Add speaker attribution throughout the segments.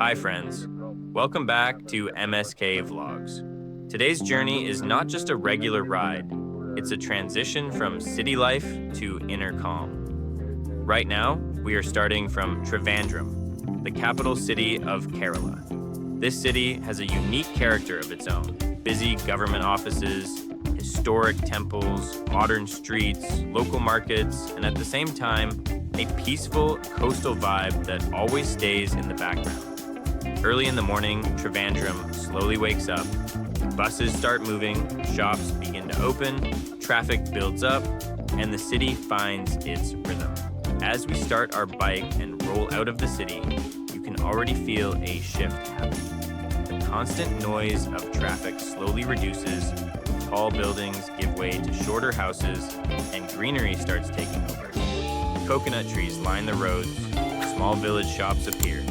Speaker 1: Hi friends, welcome back to MSK Vlogs. Today's journey is not just a regular ride, it's a transition from city life to inner calm. Right now, we are starting from Trivandrum, the capital city of Kerala. This city has a unique character of its own. Busy government offices, historic temples, modern streets, local markets, and at the same time, a peaceful coastal vibe that always stays in the background. Early in the morning, Trivandrum slowly wakes up. Buses start moving, shops begin to open, traffic builds up, and the city finds its rhythm. As we start our bike and roll out of the city, you can already feel a shift happening. The constant noise of traffic slowly reduces, tall buildings give way to shorter houses, and greenery starts taking over. Coconut trees line the roads, small village shops appear,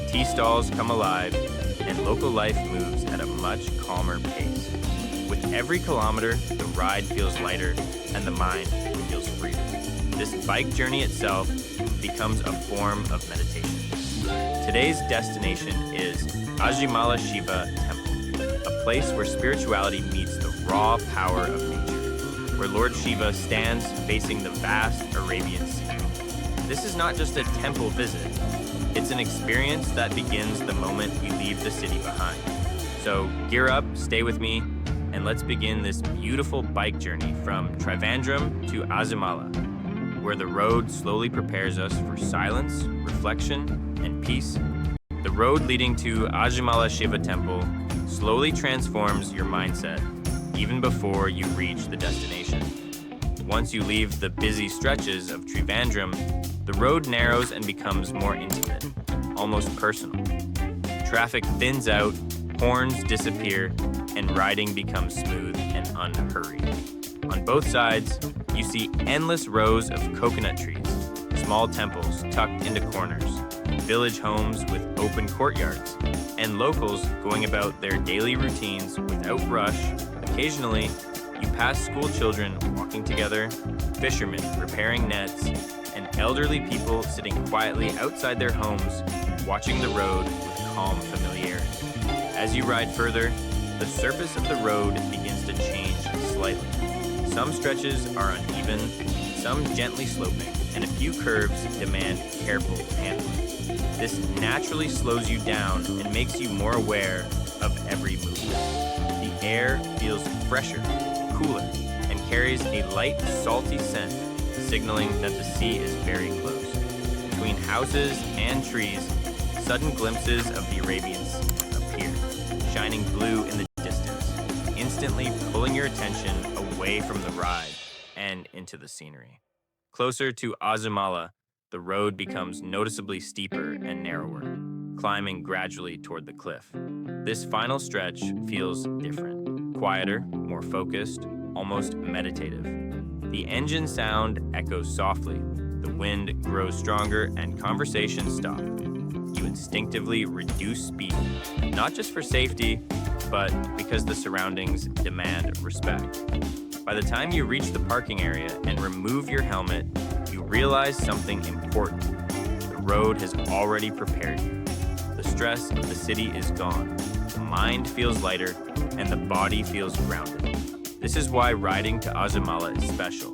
Speaker 1: tea stalls come alive, and local life moves at a much calmer pace. With every kilometer, the ride feels lighter and the mind feels freer. This bike journey itself becomes a form of meditation. Today's destination is Aazhimala Shiva Temple, a place where spirituality meets the raw power of nature, where Lord Shiva stands facing the vast Arabian Sea. This is not just a temple visit, it's an experience that begins the moment we leave the city behind. So gear up, stay with me, and let's begin this beautiful bike journey from Trivandrum to Azimala, where the road slowly prepares us for silence, reflection, and peace. The road leading to Aazhimala Shiva Temple slowly transforms your mindset, even before you reach the destination. Once you leave the busy stretches of Trivandrum, the road narrows and becomes more intimate, almost personal. Traffic thins out, horns disappear, and riding becomes smooth and unhurried. On both sides, you see endless rows of coconut trees, small temples tucked into corners, village homes with open courtyards, and locals going about their daily routines without rush. Occasionally, you pass school children walking together, fishermen repairing nets, and elderly people sitting quietly outside their homes, watching the road with calm familiarity. As you ride further, the surface of the road begins to change slightly. Some stretches are uneven, some gently sloping, and a few curves demand careful handling. This naturally slows you down and makes you more aware of every movement. The air feels fresher, cooler, and carries a light, salty scent, signaling that the sea is very close. Between houses and trees, sudden glimpses of the Arabian Sea appear, shining blue in the distance, instantly pulling your attention away from the ride and into the scenery. Closer to Azimala, the road becomes noticeably steeper and narrower, climbing gradually toward the cliff. This final stretch feels different, quieter, more focused, almost meditative. The engine sound echoes softly, the wind grows stronger, and conversations stop. You instinctively reduce speed, not just for safety, but because the surroundings demand respect. By the time you reach the parking area and remove your helmet, you realize something important. The road has already prepared you. The stress of the city is gone. The mind feels lighter, and the body feels grounded. This is why riding to Azimala is special.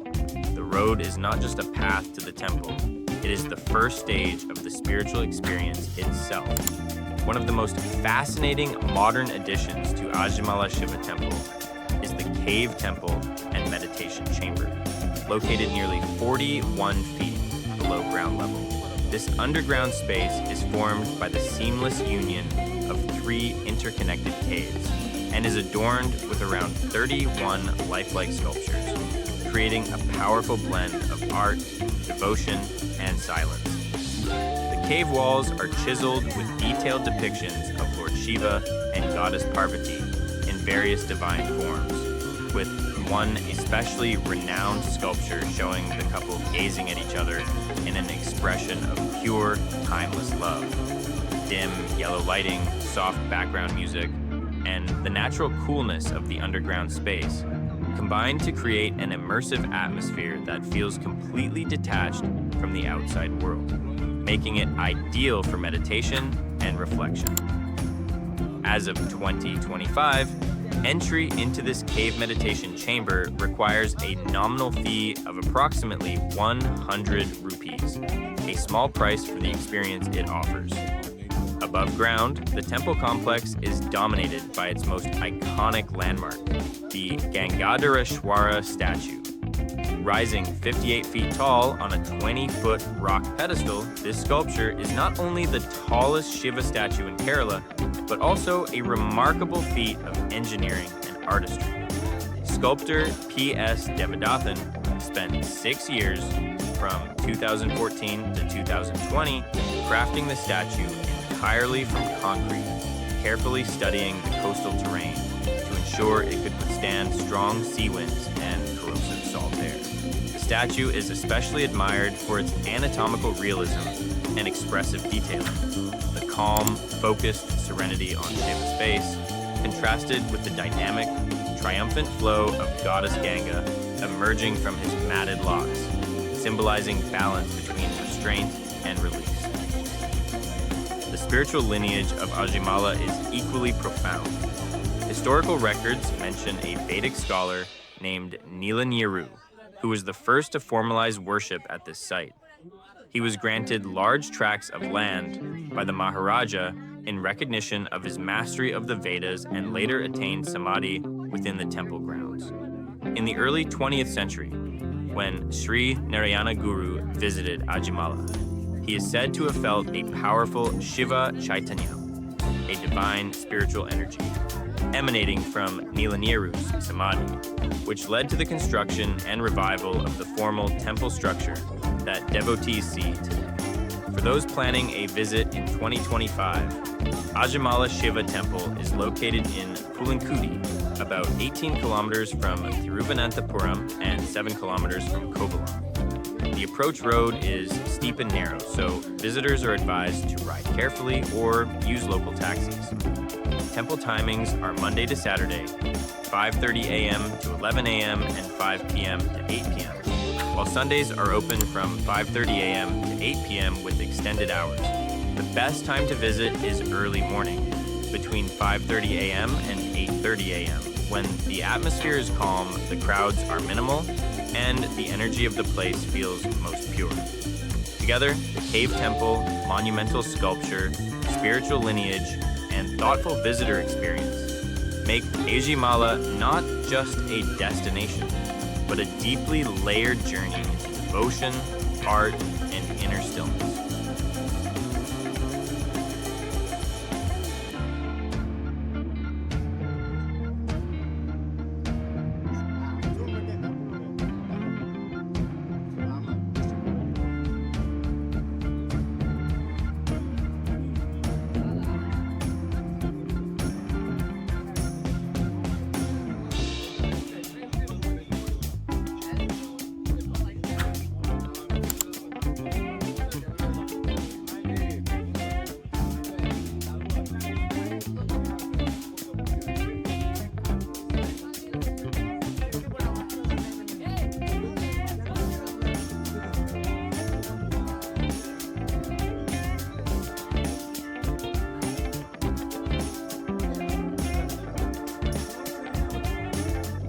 Speaker 1: The road is not just a path to the temple, it is the first stage of the spiritual experience itself. One of the most fascinating modern additions to Aazhimala Shiva Temple is the cave temple and meditation chamber, located nearly 41 feet below ground level. This underground space is formed by the seamless union of 3 interconnected caves and is adorned with around 31 lifelike sculptures, creating a powerful blend of art, devotion, and silence. The cave walls are chiseled with detailed depictions of Lord Shiva and Goddess Parvati in various divine forms, with one especially renowned sculpture showing the couple gazing at each other in an expression of pure, timeless love. Dim yellow lighting, soft background music, and the natural coolness of the underground space combine to create an immersive atmosphere that feels completely detached from the outside world, making it ideal for meditation and reflection. As of 2025, entry into this cave meditation chamber requires a nominal fee of approximately 100 rupees, a small price for the experience it offers. Above ground, the temple complex is dominated by its most iconic landmark, the Gangadhareshwara statue. Rising 58 feet tall on a 20-foot rock pedestal, this sculpture is not only the tallest Shiva statue in Kerala, but also a remarkable feat of engineering and artistry. Sculptor P.S. Devadathan spent 6 years, from 2014 to 2020, crafting the statue entirely from concrete, carefully studying the coastal terrain to ensure it could withstand strong sea winds and corrosive salt air. The statue is especially admired for its anatomical realism and expressive detailing. The calm, focused serenity on Shiva's face, contrasted with the dynamic, triumphant flow of Goddess Ganga emerging from his matted locks, symbolizing balance between restraint and release. The spiritual lineage of Aazhimala is equally profound. Historical records mention a Vedic scholar named Nilanyeru, who was the first to formalize worship at this site. He was granted large tracts of land by the Maharaja in recognition of his mastery of the Vedas and later attained samadhi within the temple grounds. In the early 20th century, when Sri Narayana Guru visited Aazhimala, he is said to have felt a powerful Shiva Chaitanya, a divine spiritual energy, emanating from Nilanyeru's samadhi, which led to the construction and revival of the formal temple structure that devotees see today. For those planning a visit in 2025, Aazhimala Shiva Temple is located in Pulinkudi, about 18 kilometers from Thiruvananthapuram and 7 kilometers from Kovalam. The approach road is steep and narrow, so visitors are advised to ride carefully or use local taxis. Temple timings are Monday to Saturday, 5:30 a.m. to 11 a.m. and 5 p.m. to 8 p.m., while Sundays are open from 5:30 a.m. to 8 p.m. with extended hours. The best time to visit is early morning, between 5:30 a.m. and 8:30 a.m., when the atmosphere is calm, the crowds are minimal, and the energy of the place feels most pure. Together, the cave temple, monumental sculpture, spiritual lineage, and thoughtful visitor experience make Aazhimala not just a destination, but a deeply layered journey into devotion, art, and inner stillness.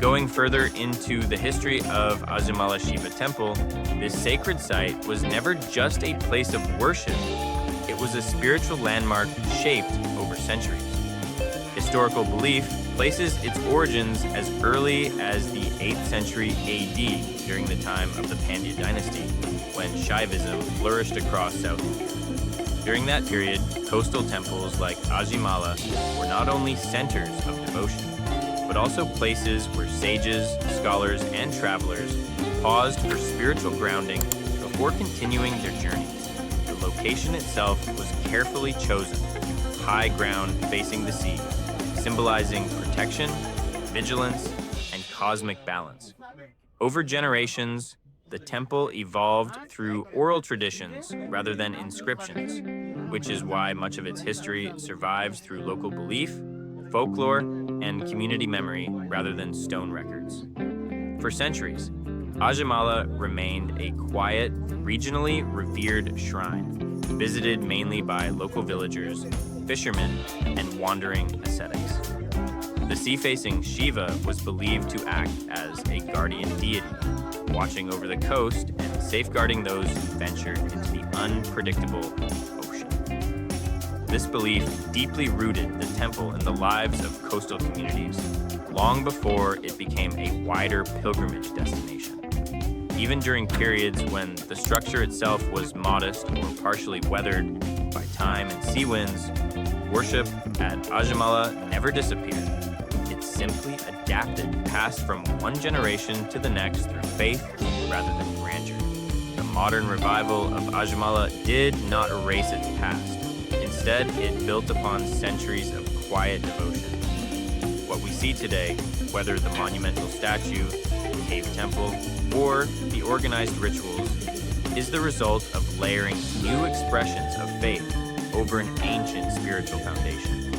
Speaker 1: Going further into the history of Aazhimala Shiva Temple, this sacred site was never just a place of worship. It was a spiritual landmark shaped over centuries. Historical belief places its origins as early as the 8th century AD, during the time of the Pandya dynasty, when Shaivism flourished across South India. During that period, coastal temples like Aazhimala were not only centers of devotion, but also places where sages, scholars, and travelers paused for spiritual grounding before continuing their journeys. The location itself was carefully chosen, high ground facing the sea, symbolizing protection, vigilance, and cosmic balance. Over generations, the temple evolved through oral traditions rather than inscriptions, which is why much of its history survives through local belief, folklore, and community memory rather than stone records. For centuries, Aazhimala remained a quiet, regionally revered shrine, visited mainly by local villagers, fishermen, and wandering ascetics. The sea-facing Shiva was believed to act as a guardian deity, watching over the coast and safeguarding those who ventured into the unpredictable ocean. This belief deeply rooted the temple in the lives of coastal communities, long before it became a wider pilgrimage destination. Even during periods when the structure itself was modest or partially weathered by time and sea winds, worship at Aazhimala never disappeared. It simply adapted, passed from one generation to the next through faith rather than grandeur. The modern revival of Aazhimala did not erase its past. Instead, it built upon centuries of quiet devotion. What we see today, whether the monumental statue, the cave temple, or the organized rituals, is the result of layering new expressions of faith over an ancient spiritual foundation.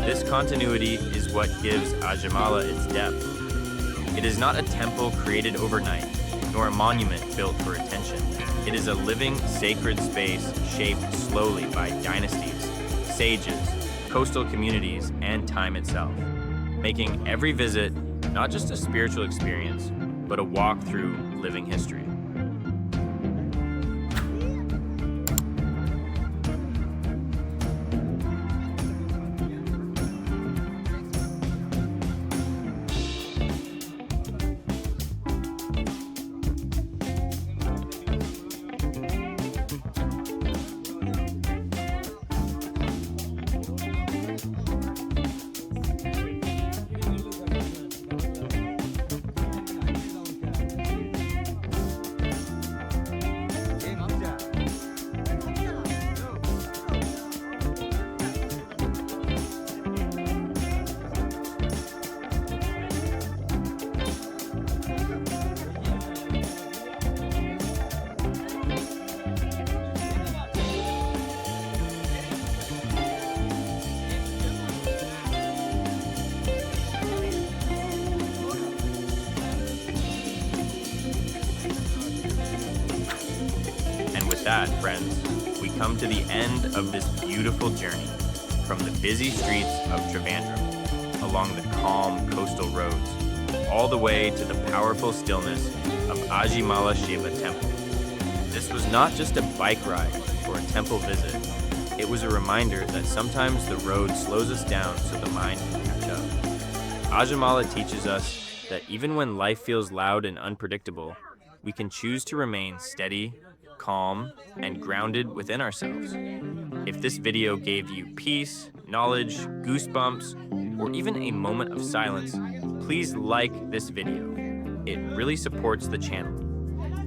Speaker 1: This continuity is what gives Aazhimala its depth. It is not a temple created overnight, nor a monument built for attention. It is a living, sacred space shaped slowly by dynasties, sages, coastal communities, and time itself, making every visit not just a spiritual experience, but a walk through living history. That, friends, we come to the end of this beautiful journey from the busy streets of Trivandrum, along the calm coastal roads, all the way to the powerful stillness of Aazhimala Shiva Temple. This was not just a bike ride or a temple visit. It was a reminder that sometimes the road slows us down so the mind can catch up. Aazhimala teaches us that even when life feels loud and unpredictable, we can choose to remain steady, calm, and grounded within ourselves. If this video gave you peace, knowledge, goosebumps, or even a moment of silence, please like this video. It really supports the channel.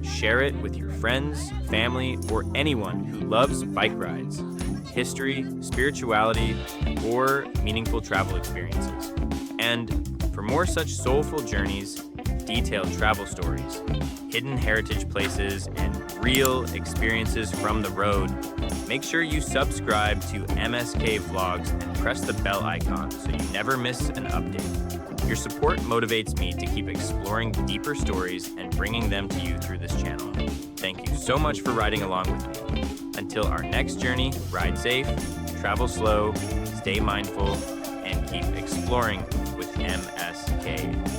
Speaker 1: Share it with your friends, family, or anyone who loves bike rides, history, spirituality, or meaningful travel experiences. And for more such soulful journeys, detailed travel stories, hidden heritage places, and real experiences from the road, make sure you subscribe to MSK Vlogs and press the bell icon so you never miss an update. Your support motivates me to keep exploring deeper stories and bringing them to you through this channel. Thank you so much for riding along with me. Until our next journey, ride safe, travel slow, stay mindful, and keep exploring with MSK.